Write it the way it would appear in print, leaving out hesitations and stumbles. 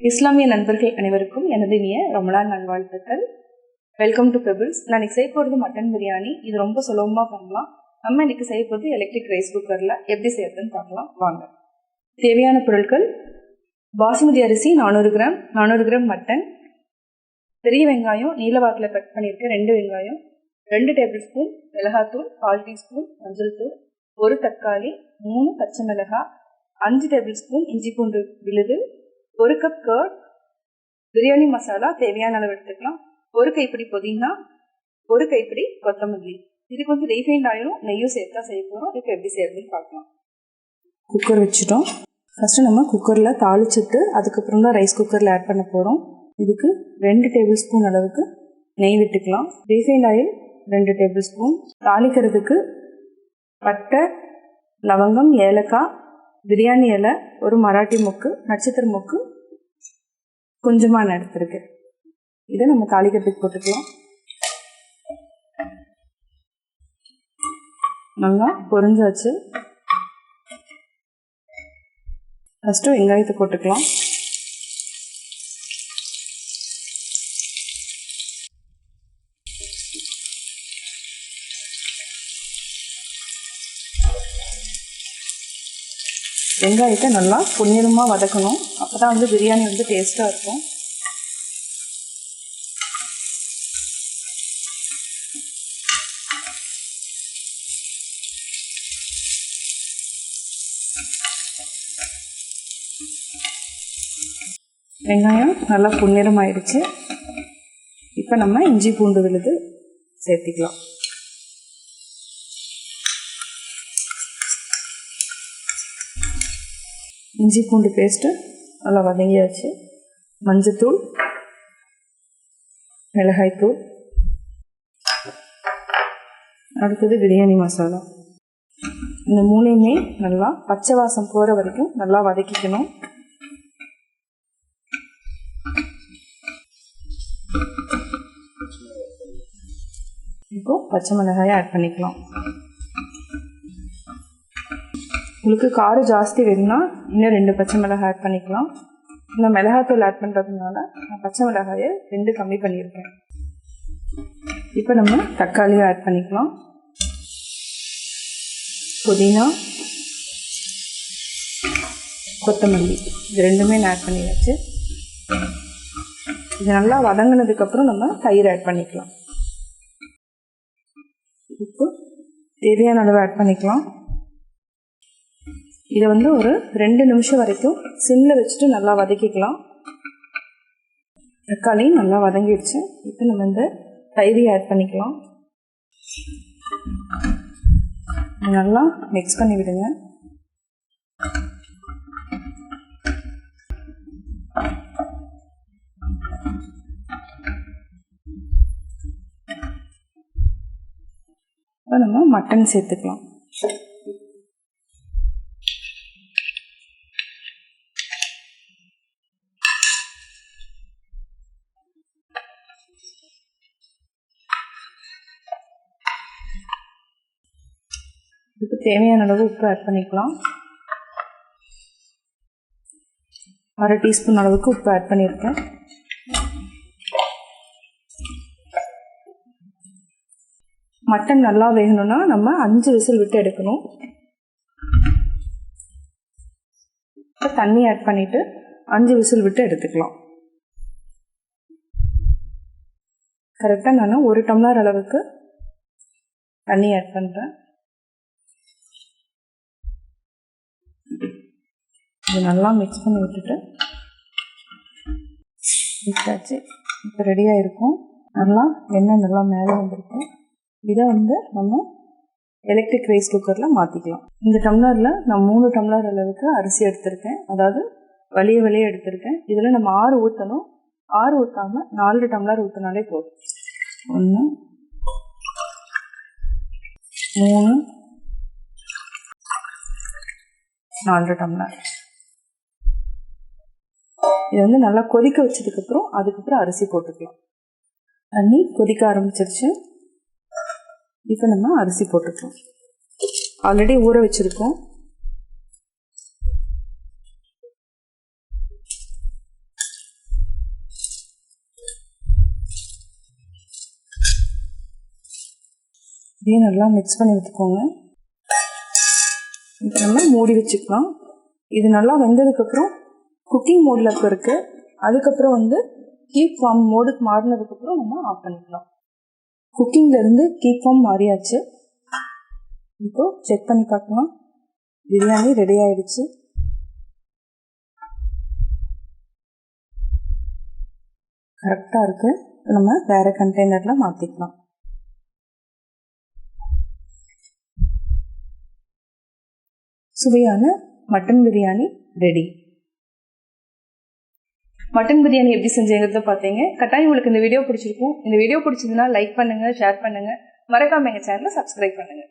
இஸ்லாமிய நண்பர்கள் அனைவருக்கும் எனது இனிய ரமலான் நல்வாழ்த்துக்கள். Welcome to pebbles. நான் இன்னைக்கு செய்ய போகிறது மட்டன் பிரியாணி. இது ரொம்ப சுலபமாக பண்ணலாம். நம்ம இன்னைக்கு செய்ய போகிறது எலக்ட்ரிக் ரைஸ் குக்கரில் எப்படி செய்யறதுன்னு பார்க்கலாம் வாங்க. தேவையான பொருட்கள்: பாசுமதி அரிசி 400 கிராம், 400 கிராம் மட்டன், பெரிய வெங்காயம் நீல வாக்கில் கட் பண்ணியிருக்கேன் 2 வெங்காயம், 2 டேபிள் ஸ்பூன் மிளகாத்தூள், 1/4 டீஸ்பூன் மஞ்சள் தூள், 1 தக்காளி, 3 பச்சை மிளகாய், 5 டேபிள் ஸ்பூன் இஞ்சி பூண்டு விழுது, 1 கப் கர்ட், பிரியாணி மசாலா தேவையான அளவு எடுத்துக்கலாம், 1 கைப்பிடி புதினா, 1 கைப்பிடி கொத்தமல்லி. இதுக்கு வந்து ரீஃபைண்ட் ஆயிலும் நெய்யும் சேர்த்தா செய்ய போகிறோம். இதுக்கு எப்படி செய்யறதுன்னு பார்க்கலாம். குக்கர் வச்சுட்டோம். ஃபஸ்ட்டு நம்ம குக்கரில் தாளிச்சுட்டு அதுக்கப்புறம் தான் ரைஸ் குக்கரில் ஆட் பண்ண போகிறோம். இதுக்கு 2 டேபிள் ஸ்பூன் அளவுக்கு நெய் விட்டுக்கலாம். Refined oil 2 tablespoon. தாளிக்கிறதுக்கு பட்டை, லவங்கம், ஏலக்காய், பிரியாணி இலை, 1 மராட்டி மொக்கு, நட்சத்திர மொக்கு கொஞ்சமாக நான் எடுத்துருக்கேன். இதை நம்ம தாளிக்கிறதுக்கு போட்டுக்கலாம். நல்லா பொரிஞ்சாச்சு. ஃபஸ்ட்டு வெங்காயத்தை போட்டுக்கலாம். வெங்காயத்தை நல்லா பொன்னிறமாக வதக்கணும். அப்போ தான் வந்து பிரியாணி வந்து டேஸ்ட்டாக இருக்கும். வெங்காயம் நல்லா பொன்னிறம் ஆயிடுச்சு. இப்போ நம்ம இஞ்சி பூண்டு விழுது சேர்த்திக்கலாம். இஞ்சி பூண்டு பேஸ்ட்டு நல்லா வதங்கியாச்சு. மஞ்சத்தூள், மிளகாய்த்தூள், அடுத்தது பிரியாணி மசாலா. இந்த மூணையுமே நல்லா பச்சை வாசம் போகிற வரைக்கும் நல்லா வதக்கிக்கணும். இப்போ பச்சை மிளகாயை ஆட் பண்ணிக்கலாம். உங்களுக்கு காரம் ஜாஸ்தி வேணும்னா இன்னும் 2 பச்சை மிளகாய் ஆட் பண்ணிக்கலாம். இந்த மிளகாத்தூள் ஆட் பண்ணுறதுனால நான் பச்சை மிளகாயை 2 கம்மி பண்ணியிருக்கேன். இப்போ நம்ம தக்காளியை ஆட் பண்ணிக்கலாம். புதினா, கொத்தமல்லி இது 2மே நான் ஆட் பண்ணியாச்சு. இது நல்லா வதங்கினதுக்கப்புறம் நம்ம தயிர் ஆட் பண்ணிக்கலாம். உப்பு தேவையான அளவு ஆட் பண்ணிக்கலாம். இதை வந்து ஒரு 2 நிமிஷம் வரைக்கும் சிம்மில் வச்சுட்டு நல்லா வதக்கிக்கலாம். தக்காளி நல்லா வதங்கிடுச்சு. இப்போ நம்ம இந்த தயிரை ஆட் பண்ணிக்கலாம். நல்லா மிக்ஸ் பண்ணி விடுங்க. இப்போ நம்ம மட்டன் சேர்த்துக்கலாம். இதுக்கு தேவையான அளவு உப்பு ஆட் பண்ணிக்கலாம். 1/2 டீஸ்பூன் அளவுக்கு உப்பு ஆட் பண்ணியிருக்கேன். மட்டன் நல்லா வேகணும்னா நம்ம 5 விசில் விட்டு எடுக்கணும். தண்ணி ஆட் பண்ணிட்டு 5 விசில் விட்டு எடுத்துக்கலாம். கரெக்டாக நான் 1 டம்ளர் அளவுக்கு தண்ணி ஆட் பண்ணுறேன். இது நல்லா மிக்ஸ் பண்ணி விட்டுட்டு விட்டாச்சு. இப்போ ரெடியாக இருக்கும். நல்லா எண்ணெய் நல்லா மேலே வந்துருக்கும். இதை வந்து நம்ம எலக்ட்ரிக் ரைஸ் குக்கரில் மாற்றிக்கலாம். இந்த டம்ளரில் நான் 3 டம்ளர் அளவுக்கு அரிசி எடுத்திருக்கேன். அதாவது வலிய எடுத்திருக்கேன். இதில் நம்ம 6 ஊற்றணும். 6 ஊற்றாமல் 4 டம்ளர் ஊற்றினாலே போதும். 1 3 4 டம்ளர். இதை வந்து நல்லா கொதிக்க வச்சதுக்கப்புறம் அதுக்கப்புறம் அரிசி போட்டுக்கலாம். தண்ணி கொதிக்க ஆரம்பிச்சிருச்சு. இப்போ நம்ம அரிசி போட்டுக்கலாம். ஆல்ரெடி ஊற வச்சுருக்கோம். இதையும் நல்லா மிக்ஸ் பண்ணி விட்டுக்கோங்க. இப்போ நம்ம மூடி வச்சுக்கலாம். இது நல்லா வெந்ததுக்கப்புறம் குக்கிங் மோடில் இப்போ இருக்குது. அதுக்கப்புறம் வந்து கீப் ஃபார்ம் மோடுக்கு மாறினதுக்கப்புறம் நம்ம ஆஃப் பண்ணிக்கலாம். குக்கிங்லேருந்து கீப் ஃபார்ம் மாறியாச்சு. இப்போ செக் பண்ணி பார்க்கலாம். பிரியாணி ரெடி ஆகிடுச்சு. கரெக்டாக இருக்குது. நம்ம வேறு கண்டெய்னரில் மாற்றிக்கலாம். சுவையான mutton biryani ready. Mutton biryani எப்படி செஞ்சேங்கிறத பார்த்தீங்க. கட்டாயம் உங்களுக்கு இந்த வீடியோ பிடிச்சிருக்கும். இந்த வீடியோ பிடிச்சிருந்தா லைக் பண்ணுங்கள், ஷேர் பண்ணுங்கள், மறக்காம எங்கள் சேனலை சப்ஸ்கிரைப் பண்ணுங்கள்.